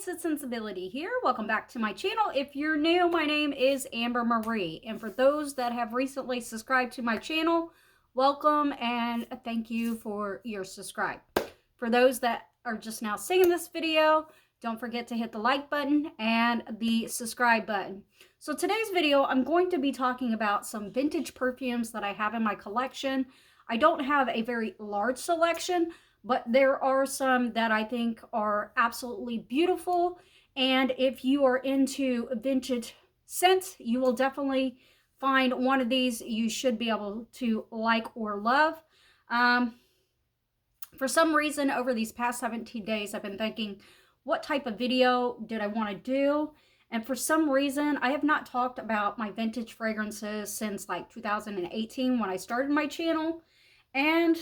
Sid Sensibility here. Welcome back to my channel. If you're new, my name is Amber Marie. And for those that have recently subscribed to my channel, welcome and thank you for your subscribe. For those that are just now seeing this video, don't forget to hit the like button and the subscribe button. So today's video, I'm going to be talking about some vintage perfumes that I have in my collection. I don't have a very large selection, but there are some that I think are absolutely beautiful. And if you are into vintage scents, you will definitely find one of these you should be able to like or love. For some reason, over these past 17 days, I've been thinking, what type of video did I want to do? And for some reason, I have not talked about my vintage fragrances since like 2018 when I started my channel. And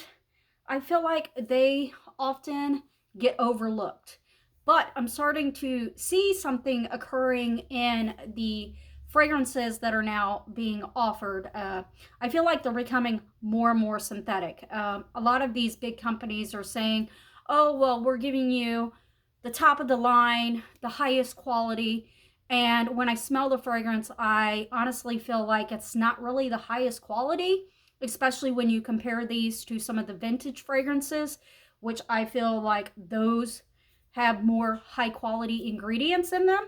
I feel like they often get overlooked. But I'm starting to see something occurring in the fragrances that are now being offered. I feel like they're becoming more and more synthetic. A lot of these big companies are saying, oh, well, we're giving you the top of the line, the highest quality. And when I smell the fragrance, I honestly feel like it's not really the highest quality, especially when you compare these to some of the vintage fragrances, which I feel like those have more high quality ingredients in them.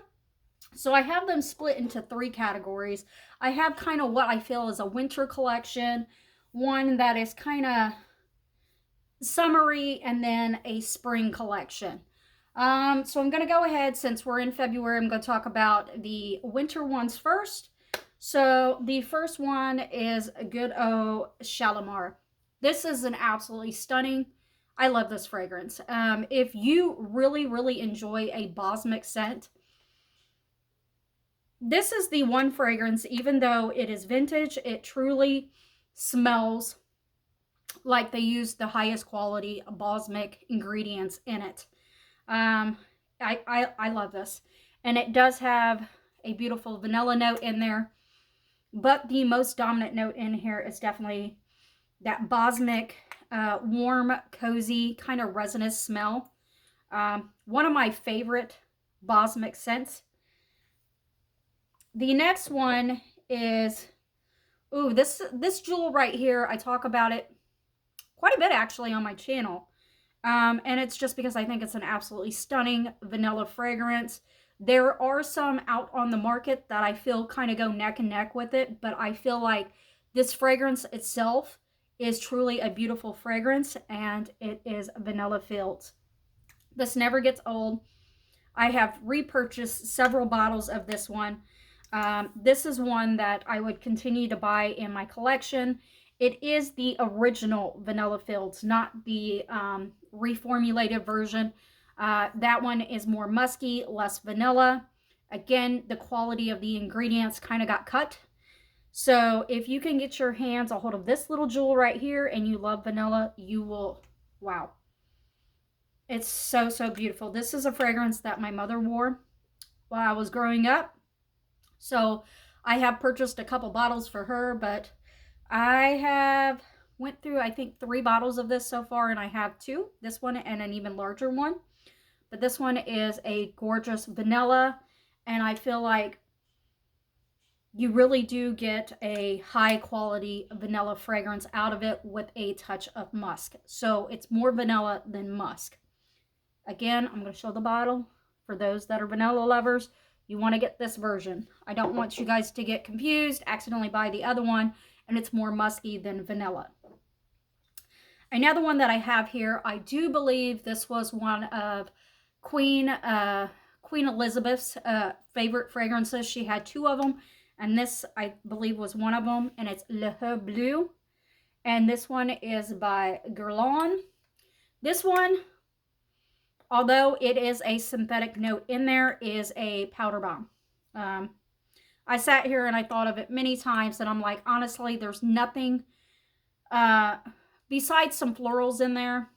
So I have them split into three categories. I have kind of what I feel is a winter collection, one that is kind of summery, and then a spring collection. So I'm going to go ahead, since we're in February, I'm going to talk about the winter ones first. So the first one is Oud Shalamar. This is an absolutely stunning, I love this fragrance. If you really enjoy a balsamic scent, this is the one fragrance, even though it is vintage, it truly smells like they use the highest quality balsamic ingredients in it. I love this. And it does have a beautiful vanilla note in there. But the most dominant note in here is definitely that balsamic, warm, cozy, kind of resinous smell. One of my favorite balsamic scents. The next one is, ooh, this jewel right here. I talk about it quite a bit actually on my channel. And it's just because I think it's an absolutely stunning vanilla fragrance. There are some out on the market that I feel kind of go neck and neck with it, but I feel like this fragrance itself is truly a beautiful fragrance, and it is vanilla filled. This never gets old. I have repurchased several bottles of this one. This is one that I would continue to buy in my collection. It is the original vanilla filled, not the reformulated version. That one is more musky, less vanilla. Again, the quality of the ingredients kind of got cut. So if you can get your hands a hold of this little jewel right here and you love vanilla, you will, wow. It's so beautiful. This is a fragrance that my mother wore while I was growing up. So I have purchased a couple bottles for her, but I have went through, I think, 3 bottles of this so far, and I have 2. This one and an even larger one. But this one is a gorgeous vanilla, and I feel like you really do get a high quality vanilla fragrance out of it with a touch of musk. So it's more vanilla than musk. Again, I'm going to show the bottle. For those that are vanilla lovers, you want to get this version. I don't want you guys to get confused, accidentally buy the other one, and it's more musky than vanilla. Another one that I have here, I do believe this was one of Queen Elizabeth's favorite fragrances. She had 2 of them, and this, I believe, was one of them, and it's Le Huguet Bleu. And this one is by Guerlain. This one, although it is a synthetic note in there, is a powder bomb. I sat here and I thought of it many times, and I'm like, honestly, there's nothing besides some florals in there.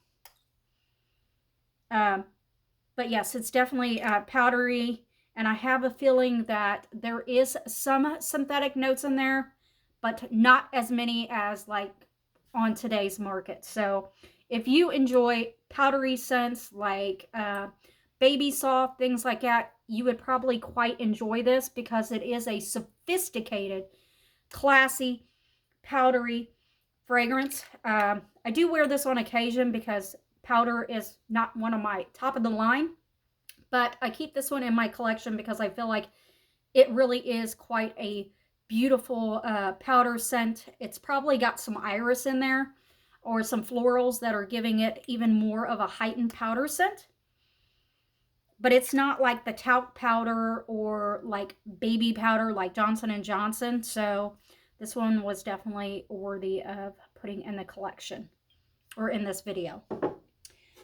But yes, it's definitely powdery, and I have a feeling that there is some synthetic notes in there, but not as many as like on today's market. So if you enjoy powdery scents like baby soft, things like that, you would probably quite enjoy this because it is a sophisticated, classy, powdery fragrance. I do wear this on occasion because powder is not one of my top of the line, but I keep this one in my collection because I feel like it really is quite a beautiful powder scent. It's probably got some iris in there or some florals that are giving it even more of a heightened powder scent. But it's not like the talc powder or like baby powder like Johnson & Johnson. So this one was definitely worthy of putting in the collection or in this video.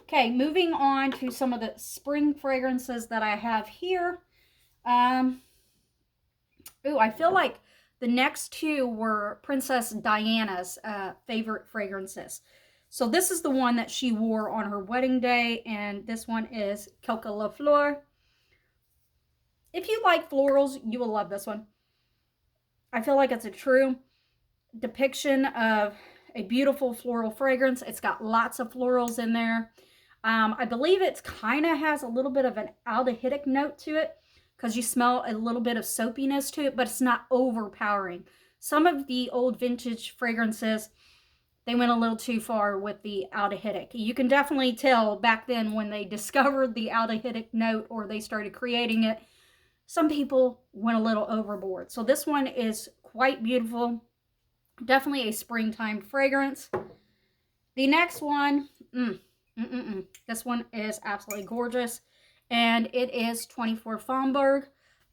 Okay, moving on to some of the spring fragrances that I have here. Ooh, I feel like the next two were Princess Diana's favorite fragrances. So this is the one that she wore on her wedding day, and this one is Coca La Flor. If you like florals, you will love this one. I feel like it's a true depiction of a beautiful floral fragrance. It's got lots of florals in there. I believe it kind of has a little bit of an aldehydic note to it because you smell a little bit of soapiness to it, but it's not overpowering. Some of the old vintage fragrances, they went a little too far with the aldehydic. You can definitely tell back then when they discovered the aldehydic note or they started creating it, some people went a little overboard. So this one is quite beautiful. Definitely a springtime fragrance. The next one, this one is absolutely gorgeous. And it is 24 Foamberg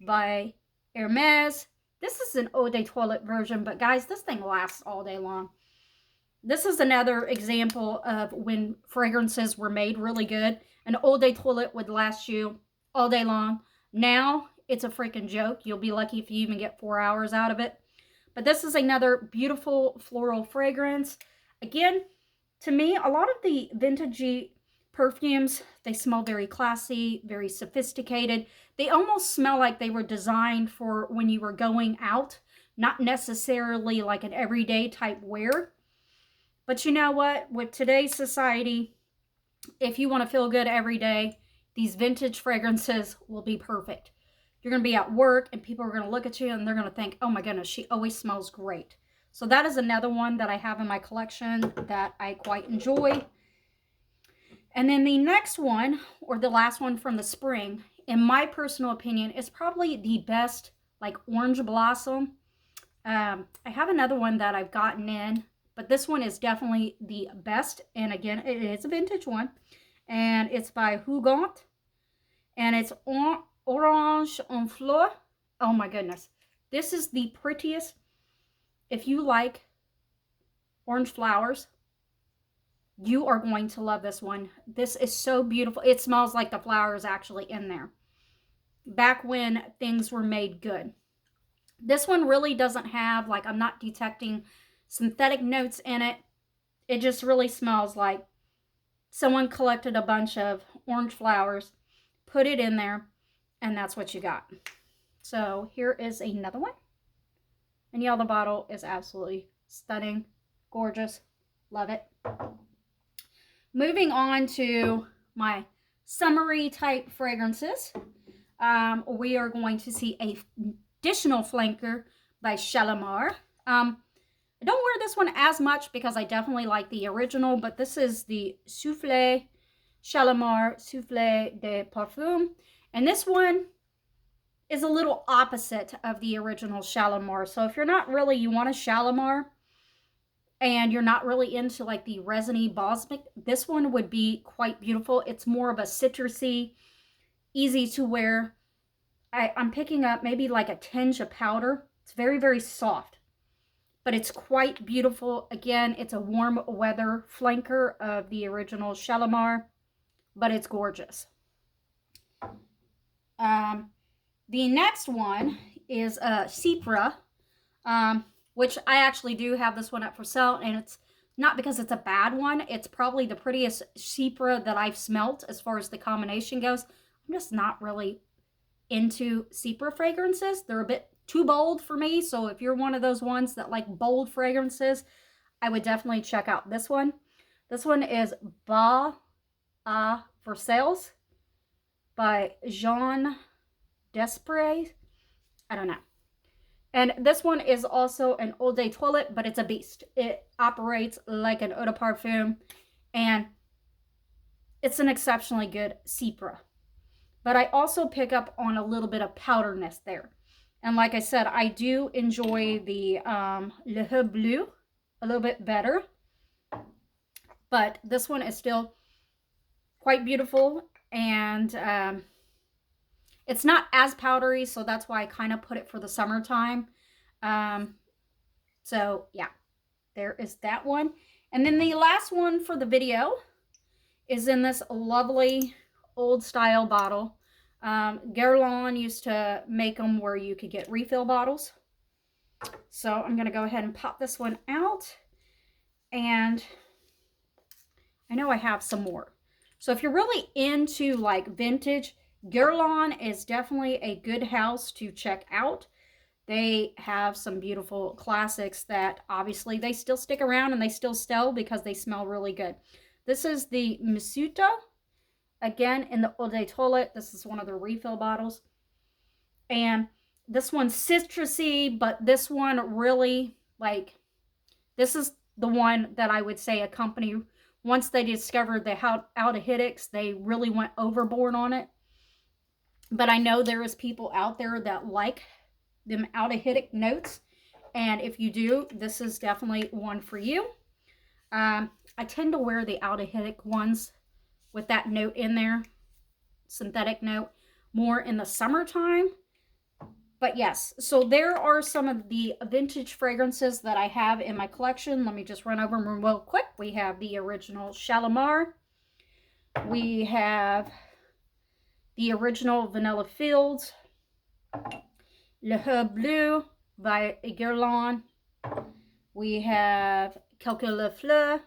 by Hermes. This is an eau de toilette version, but guys, this thing lasts all day long. This is another example of when fragrances were made really good. An eau de toilette would last you all day long. Now, it's a freaking joke. You'll be lucky if you even get 4 hours out of it. But this is another beautiful floral fragrance. Again, to me, a lot of the vintagey perfumes, they smell very classy, very sophisticated. They almost smell like they were designed for when you were going out, not necessarily like an everyday type wear. But you know what? With today's society, if you want to feel good every day, these vintage fragrances will be perfect. You're going to be at work and people are going to look at you and they're going to think, oh my goodness, she always smells great. So that is another one that I have in my collection that I quite enjoy. And then the next one, or the last one from the spring, in my personal opinion, is probably the best, like orange blossom. I have another one that I've gotten in, but this one is definitely the best. And again, it is a vintage one. And it's by Huguet. And it's Orange en Fleur. Oh my goodness. This is the prettiest. If you like orange flowers, you are going to love this one. This is so beautiful. It smells like the flower is actually in there. Back when things were made good. This one really doesn't have, like, I'm not detecting synthetic notes in it. It just really smells like someone collected a bunch of orange flowers, put it in there, and that's what you got. So here is another one. And y'all, the bottle is absolutely stunning, gorgeous, love it. Moving on to my summery type fragrances, we are going to see a additional flanker by Shalamar. I don't wear this one as much because I definitely like the original, but this is the Souffle Shalamar Souffle de Perfumes. And this one is a little opposite of the original Shalamar. So if you're not really, you want a Shalamar and you're not really into like the resiny balsamic, this one would be quite beautiful. It's more of a citrusy, easy to wear. I'm picking up maybe like a tinge of powder. It's very, very soft, but it's quite beautiful. Again, it's a warm weather flanker of the original Shalamar, but it's gorgeous. The next one is Supra, which I actually do have this one up for sale, and it's not because it's a bad one. It's probably the prettiest Supra that I've smelt as far as the combination goes. I'm just not really into Supra fragrances. They're a bit too bold for me, so if you're one of those ones that like bold fragrances, I would definitely check out this one. This one is Bas à Versailles. by Jean Desprez. I don't know. And this one is also an Eau de Toilette, but it's a beast. It operates like an eau de parfum, and it's an exceptionally good Supra. But I also pick up on a little bit of powderness there. And like I said, I do enjoy the Le Huguet Bleu a little bit better. But this one is still quite beautiful, and it's not as powdery, so that's why I kind of put it for the summertime. So yeah, there is that one. And then the last one for the video is in this lovely old style bottle. Guerlain used to make them where you could get refill bottles. So I'm going to go ahead and pop this one out. And I know I have some more. So if you're really into like vintage, Guerlain is definitely a good house to check out. They have some beautiful classics that obviously they still stick around and they still sell because they smell really good. This is the Misuto. Again, in the Eau de Toilette. This is one of the refill bottles. And this one's citrusy, but this one really, like, this is the one that I would say a company, once they discovered the aldehydics, they really went overboard on it. But I know there is people out there that like them aldehydic notes. And if you do, this is definitely one for you. I tend to wear the aldehydic ones with that note in there, synthetic note, more in the summertime. But yes, so there are some of the vintage fragrances that I have in my collection. Let me just run over them real quick. We have the original Shalamar. We have the original Vanilla Fields. Le Huguet Bleu by Guerlain. We have Coca La Flor.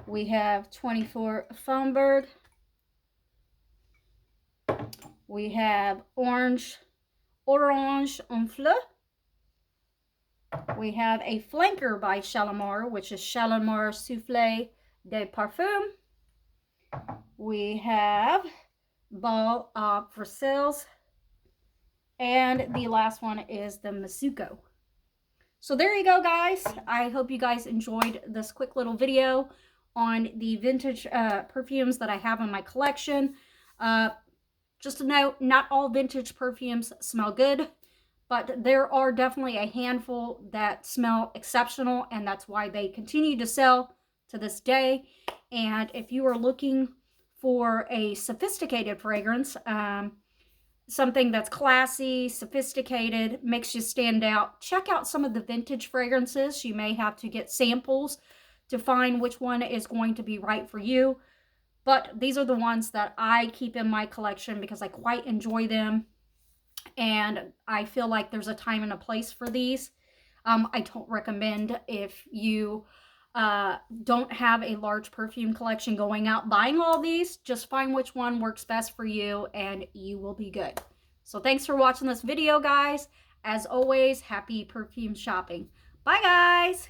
We have 24 Foamberg. We have Orange en Fleur. We have a flanker by Shalamar, which is Shalamar Souffle de Parfum. We have Ball à Versailles. And the last one is the Misuko. So there you go, guys. I hope you guys enjoyed this quick little video on the vintage perfumes that I have in my collection. Just a note, not all vintage perfumes smell good, but there are definitely a handful that smell exceptional, and that's why they continue to sell to this day. And if you are looking for a sophisticated fragrance, something that's classy, sophisticated, makes you stand out, check out some of the vintage fragrances. You may have to get samples to find which one is going to be right for you. But these are the ones that I keep in my collection because I quite enjoy them. And I feel like there's a time and a place for these. I don't recommend, if you don't have a large perfume collection, going out buying all these. Just find which one works best for you and you will be good. So thanks for watching this video, guys. As always, happy perfume shopping. Bye, guys.